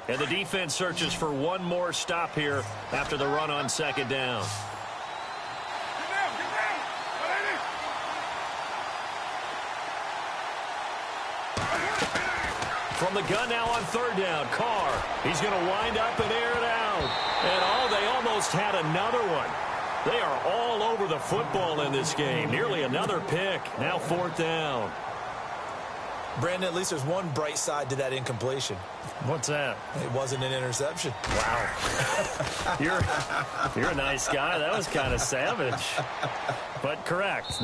And the defense searches for one more stop here after the run on second down. From the gun now on third down, Carr. He's going to wind up and air it out. And they almost had another one. They are all over the football in this game. Nearly another pick. Now fourth down. Brandon, at least there's one bright side to that incompletion. What's that? It wasn't an interception. Wow. You're a nice guy. That was kind of savage. But correct.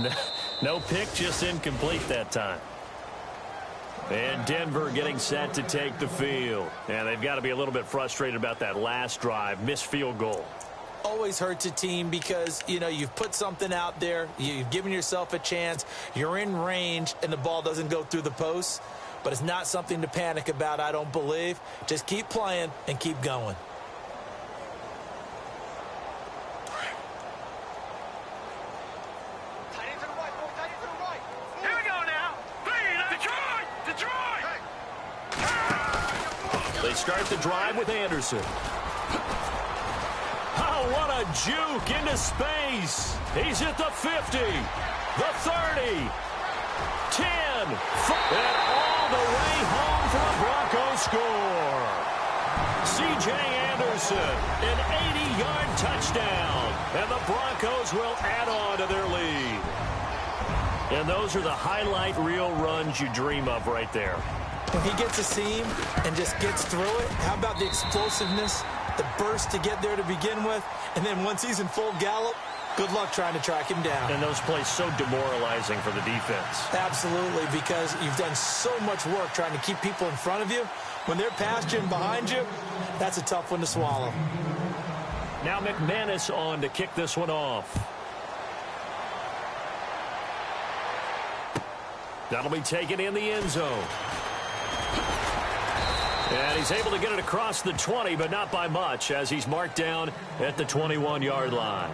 No pick, just incomplete that time. And Denver getting set to take the field. And they've got to be a little bit frustrated about that last drive. Missed field goal. Always hurts a team because, you know, you've put something out there. You've given yourself a chance. You're in range, and the ball doesn't go through the posts. But it's not something to panic about, I don't believe. Just keep playing and keep going. Here we go now. Detroit! They start the drive with Anderson. Oh, what a juke into space. He's at the 50, the 30, 10, and all the way home for a Broncos score. C.J. Anderson, an 80-yard touchdown, and the Broncos will add on to their lead. And those are the highlight reel runs you dream of right there. When he gets a seam and just gets through it, how about the explosiveness, the burst to get there to begin with, and then once he's in full gallop, good luck trying to track him down. And those plays so demoralizing for the defense. Absolutely, because you've done so much work trying to keep people in front of you. When they're past you and behind you, that's a tough one to swallow. Now McManus on to kick this one off. That'll be taken in the end zone. And he's able to get it across the 20, but not by much, as he's marked down at the 21-yard line.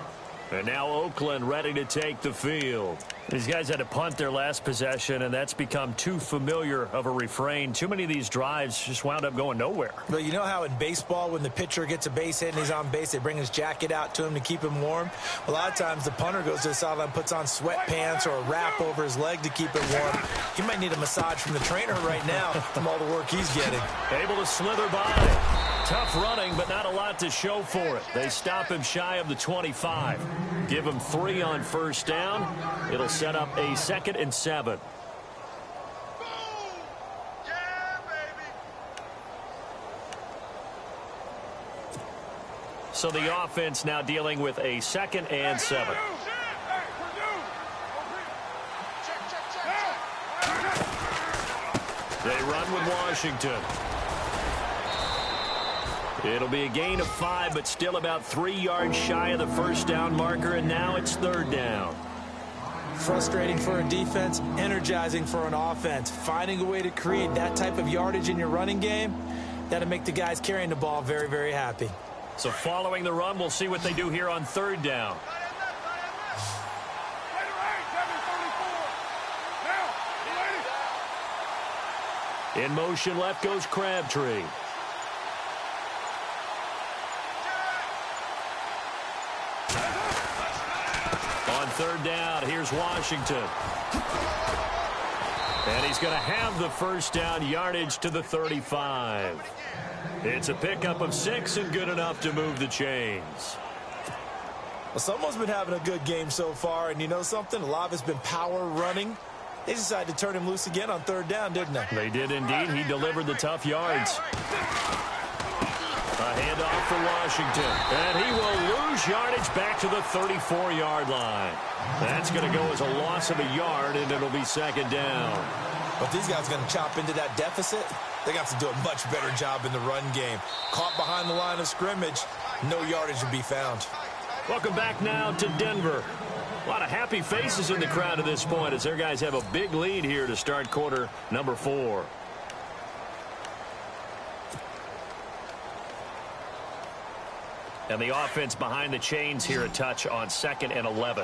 And now Oakland ready to take the field. These guys had to punt their last possession, and that's become too familiar of a refrain. Too many of these drives just wound up going nowhere. But you know how in baseball, when the pitcher gets a base hit and he's on base, they bring his jacket out to him to keep him warm? A lot of times the punter goes to the sideline, puts on sweatpants or a wrap over his leg to keep it warm. He might need a massage from the trainer right now from all the work he's getting. Able to slither by. Tough running, but not a lot to show for it. They stop him shy of the 25. Give him 3 on first down. It'll set up a 2nd and 7. So the offense now dealing with a 2nd and 7. They run with Washington. It'll be a gain of 5, but still about 3 yards shy of the first down marker, and now it's 3rd down. Frustrating for a defense, energizing for an offense. Finding a way to create that type of yardage in your running game, that'll make the guys carrying the ball very, very happy. So following the run, we'll see what they do here on 3rd down. In motion left goes Crabtree. On 3rd down, here's Washington. And he's going to have the first down, yardage to the 35. It's a pickup of 6 and good enough to move the chains. Well, someone's been having a good game so far, and you know something? A lot of it's been power running. They decided to turn him loose again on 3rd down, didn't they? They did indeed. He delivered the tough yards. A handoff for Washington. And he will lose yardage back to the 34-yard line. That's going to go as a loss of a yard, and it'll be 2nd down. But these guys are going to chop into that deficit. They got to do a much better job in the run game. Caught behind the line of scrimmage, no yardage to be found. Welcome back now to Denver. A lot of happy faces in the crowd at this point as their guys have a big lead here to start quarter number 4. And the offense behind the chains here a touch on 2nd and 11.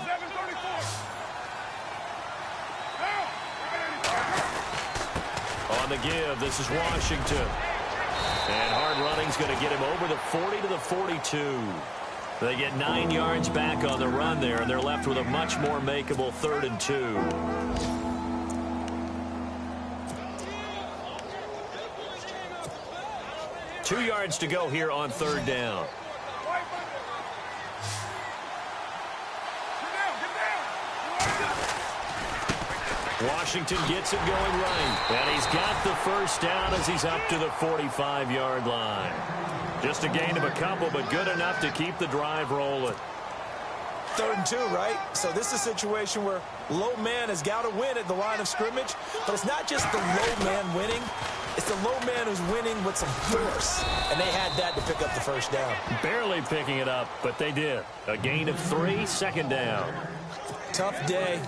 On the give, this is Washington. And hard running's going to get him over the 40 to the 42. They get 9 yards back on the run there, and they're left with a much more makeable 3rd and 2. Two yards to go here on 3rd down. Washington gets it going right. And he's got the first down as he's up to the 45-yard line. Just a gain of a couple, but good enough to keep the drive rolling. 3rd and 2, right? So this is a situation where low man has got to win at the line of scrimmage. But it's not just the low man winning. It's the low man who's winning with some force. And they had that to pick up the first down. Barely picking it up, but they did. A gain of 3, 2nd down. Tough day.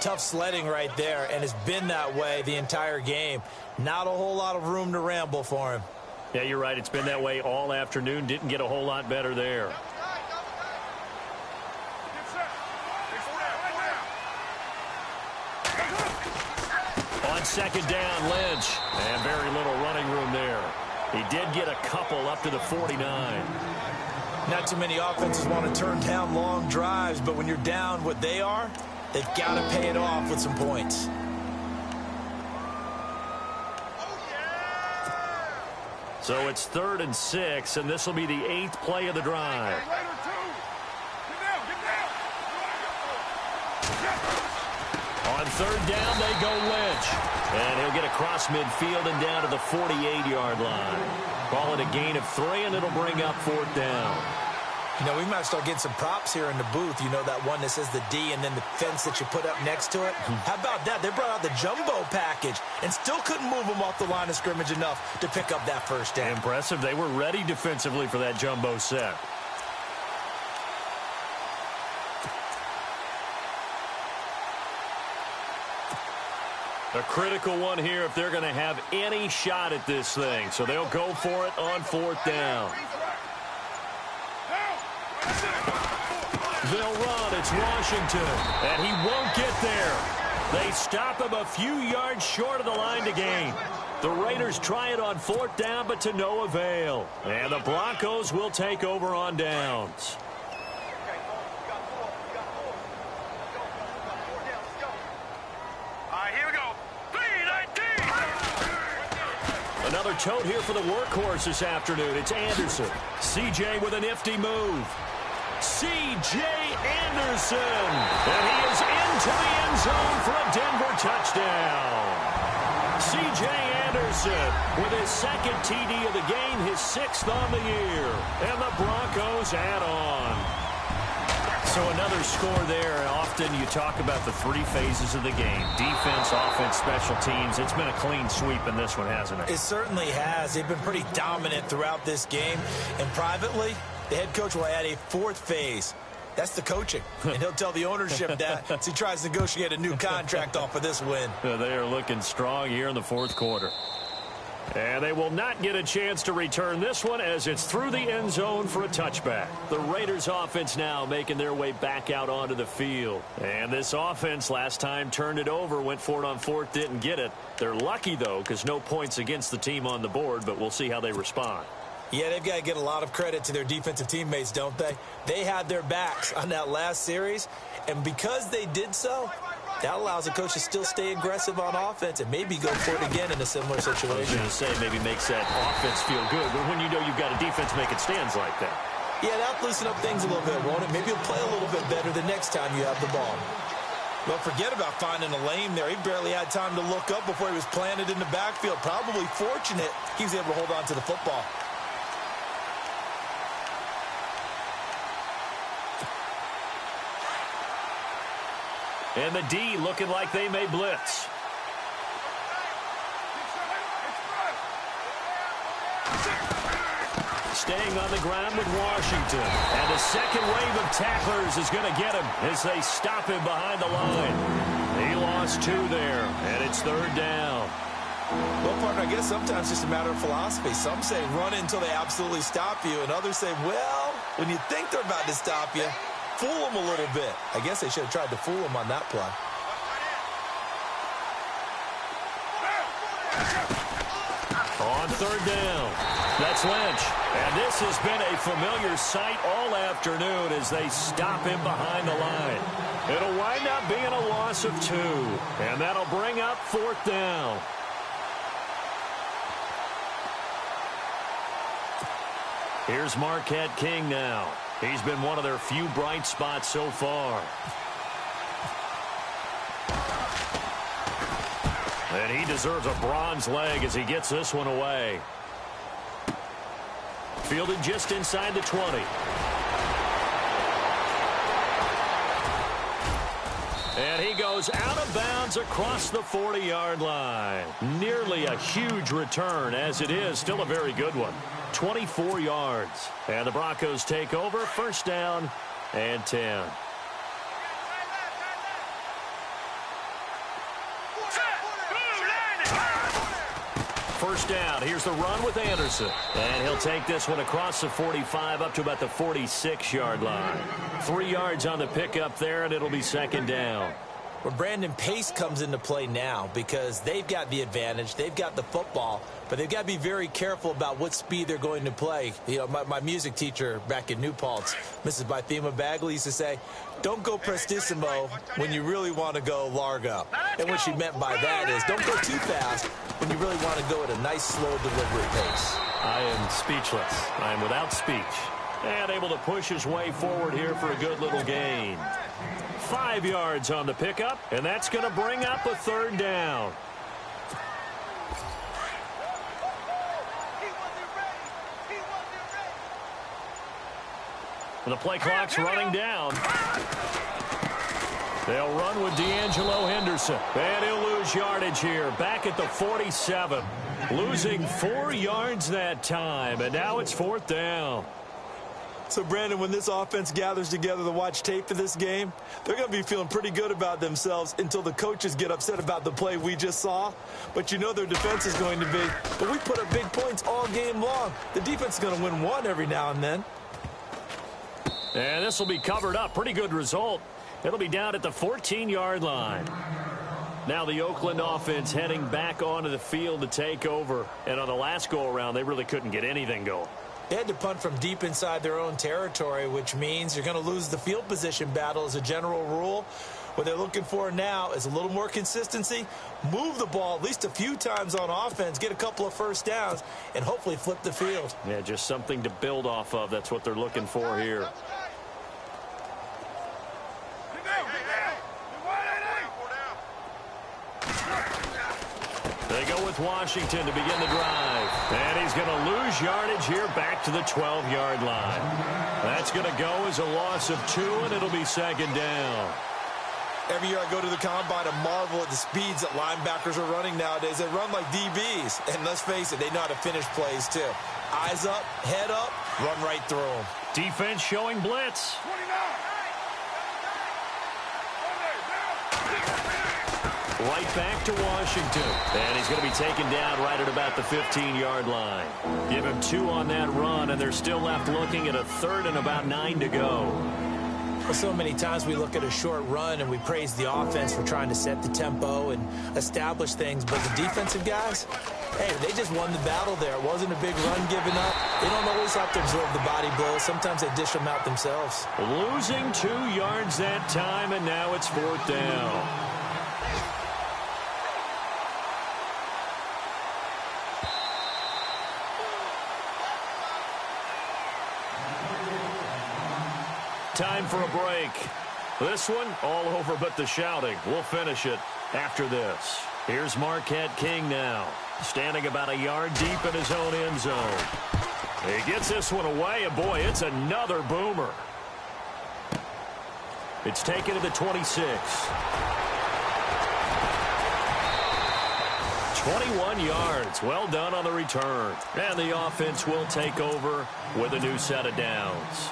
Tough sledding right there, and it's been that way the entire game. Not a whole lot of room to ramble for him. Yeah, you're right. It's been that way all afternoon. Didn't get a whole lot better there. On 2nd down, Lynch. And very little running room there. He did get a couple up to the 49. Not too many offenses want to turn down long drives, but when you're down what they are, they've got to pay it off with some points. So it's 3rd and 6, and this will be the 8th play of the drive. On 3rd down, they go Lynch. And he'll get across midfield and down to the 48-yard line. Call it a gain of 3, and it'll bring up 4th down. You know, we might start getting some props here in the booth. You know, that one that says the D and then the fence that you put up next to it. How about that? They brought out the jumbo package and still couldn't move them off the line of scrimmage enough to pick up that first down. Impressive. They were ready defensively for that jumbo set. A critical one here if they're going to have any shot at this thing. So they'll go for it on 4th down. They'll run. It's Washington. And he won't get there. They stop him a few yards short of the line to gain. The Raiders try it on 4th down, but to no avail. And the Broncos will take over on downs. Another tote here for the workhorse this afternoon. It's Anderson. CJ with a nifty move. C.J. Anderson. And he is into the end zone for a Denver touchdown. C.J. Anderson with his 2nd TD of the game, his 6th on the year. And the Broncos add on. So another score there. Often you talk about the 3 phases of the game. Defense, offense, special teams. It's been a clean sweep in this one, hasn't it? It certainly has. They've been pretty dominant throughout this game. And privately, the head coach will add a 4th phase. That's the coaching. And he'll tell the ownership that as he tries to negotiate a new contract off of this win. They are looking strong here in the 4th quarter. And they will not get a chance to return this one as it's through the end zone for a touchback. The Raiders offense now making their way back out onto the field. And this offense last time turned it over, went for it on 4th, didn't get it. They're lucky, though, because no points against the team on the board, but we'll see how they respond. Yeah, they've got to get a lot of credit to their defensive teammates, don't they? They had their backs on that last series, and because they did so, that allows the coach to still stay aggressive on offense and maybe go for it again in a similar situation. I was going to say maybe makes that offense feel good, but when you know you've got a defense making stands like that. Yeah, that'll loosen up things a little bit, won't it? Maybe you'll play a little bit better the next time you have the ball. Well, forget about finding a lane there. He barely had time to look up before he was planted in the backfield. Probably fortunate he was able to hold on to the football. And the D looking like they may blitz. Staying on the ground with Washington. And the second wave of tacklers is going to get him as they stop him behind the line. He lost 2 there, and it's 3rd down. Well, partner, I guess sometimes it's just a matter of philosophy. Some say run until they absolutely stop you, and others say, well, when you think they're about to stop you, fool them a little bit. I guess they should have tried to fool them on that play. On third down, that's Lynch. And this has been a familiar sight all afternoon as they stop him behind the line. It'll wind up being a loss of 2, and that'll bring up fourth down. Here's Marquette King now. He's been one of their few bright spots so far. And he deserves a bronze leg as he gets this one away. Fielded just inside the 20. And he goes out of bounds across the 40-yard line. Nearly a huge return, as it is still a very good one. 24 yards. And the Broncos take over, first down and 10. First down. Here's the run with Anderson. And he'll take this one across the 45 up to about the 46-yard line. 3 yards on the pickup there, and it'll be second down. Well, Brandon, pace comes into play now because they've got the advantage. They've got the football, but they've got to be very careful about what speed they're going to play. You know, my music teacher back in New Paltz, Mrs. Bythema Bagley, used to say, don't go prestissimo when you really want to go largo. And what she meant by that is don't go too fast when you really want to go at a nice, slow deliberate pace. I am speechless. I am without speech. And able to push his way forward here for a good little gain. 5 yards on the pickup, and that's going to bring up a third down. And the play clock's running down. They'll run with D'Angelo Henderson. And he'll lose yardage here. Back at the 47. Losing 4 yards that time. And now it's fourth down. So, Brandon, when this offense gathers together to watch tape for this game, they're going to be feeling pretty good about themselves until the coaches get upset about the play we just saw. But you know their defense is going to be, but we put up big points all game long. The defense is going to win one every now and then. And this will be covered up. Pretty good result. It'll be down at the 14-yard line. Now the Oakland offense heading back onto the field to take over. And on the last go-around, they really couldn't get anything going. They had to punt from deep inside their own territory, which means you're going to lose the field position battle as a general rule. What they're looking for now is a little more consistency, move the ball at least a few times on offense, get a couple of first downs, and hopefully flip the field. Yeah, just something to build off of. That's what they're looking for here. They go with Washington to begin the drive. And he's going to lose yardage here back to the 12-yard line. That's going to go as a loss of 2, and it'll be second down. Every year I go to the combine and marvel at the speeds that linebackers are running nowadays. They run like DBs. And let's face it, they know how to finish plays too. Eyes up, head up, run right through them. Defense showing blitz. Right back to Washington. And he's going to be taken down right at about the 15-yard line. Give him 2 on that run, and they're still left looking at a third and about 9 to go. So many times we look at a short run and we praise the offense for trying to set the tempo and establish things. But the defensive guys, hey, they just won the battle there. It wasn't a big run given up. They don't always have to absorb the body blows. Sometimes they dish them out themselves. Losing 2 yards that time, and now it's fourth down. Time for a break. This one, all over but the shouting. We'll finish it after this. Here's Marquette King now, standing about a yard deep in his own end zone. He gets this one away, and boy, it's another boomer. It's taken to the 26. 21 yards. Well done on the return. And the offense will take over with a new set of downs.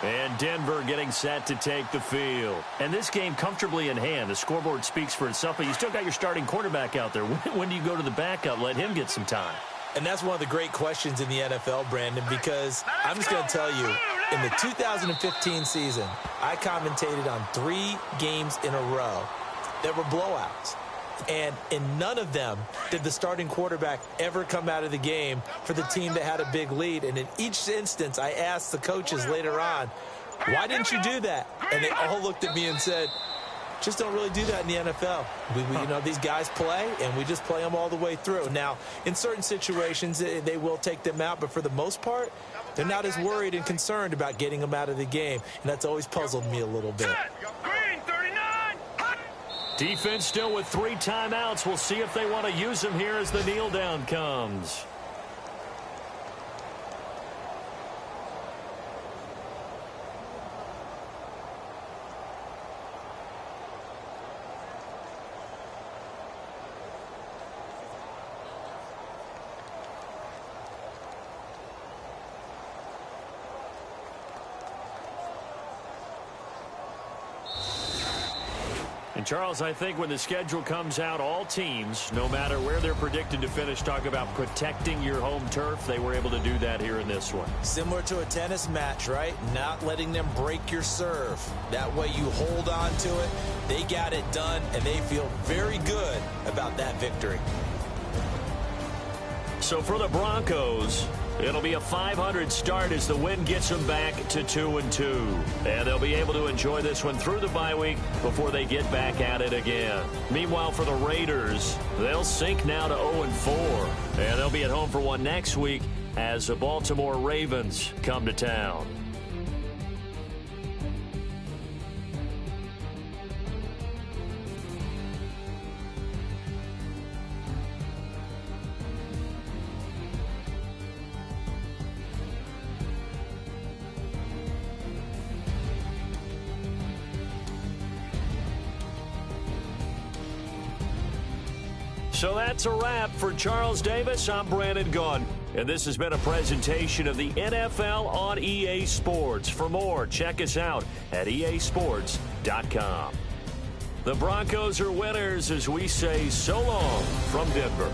And Denver getting set to take the field. And this game comfortably in hand. The scoreboard speaks for itself, but you still got your starting quarterback out there. When do you go to the backup? Let him get some time. And that's one of the great questions in the NFL, Brandon, because I'm just going to tell you, in the 2015 season, I commentated on 3 games in a row that were blowouts. And in none of them did the starting quarterback ever come out of the game for the team that had a big lead. And in each instance, I asked the coaches later on, why didn't you do that? And they all looked at me and said, just don't really do that in the NFL. You know, these guys play, and we just play them all the way through. Now, in certain situations, they will take them out, but for the most part, they're not as worried and concerned about getting them out of the game, and that's always puzzled me a little bit. Green 39. Defense still with 3 timeouts. We'll see if they want to use them here as the kneel down comes. And Charles, I think when the schedule comes out, all teams, no matter where they're predicted to finish, talk about protecting your home turf. They were able to do that here in this one. Similar to a tennis match, right? Not letting them break your serve. That way you hold on to it. They got it done, and they feel very good about that victory. So for the Broncos, it'll be a 500 start as the win gets them back to 2-2. And they'll be able to enjoy this one through the bye week before they get back at it again. Meanwhile, for the Raiders, they'll sink now to 0-4. And they'll be at home for one next week as the Baltimore Ravens come to town. So that's a wrap for Charles Davis. I'm Brandon Gaudin, and this has been a presentation of the NFL on EA Sports. For more, check us out at easports.com. The Broncos are winners as we say so long from Denver.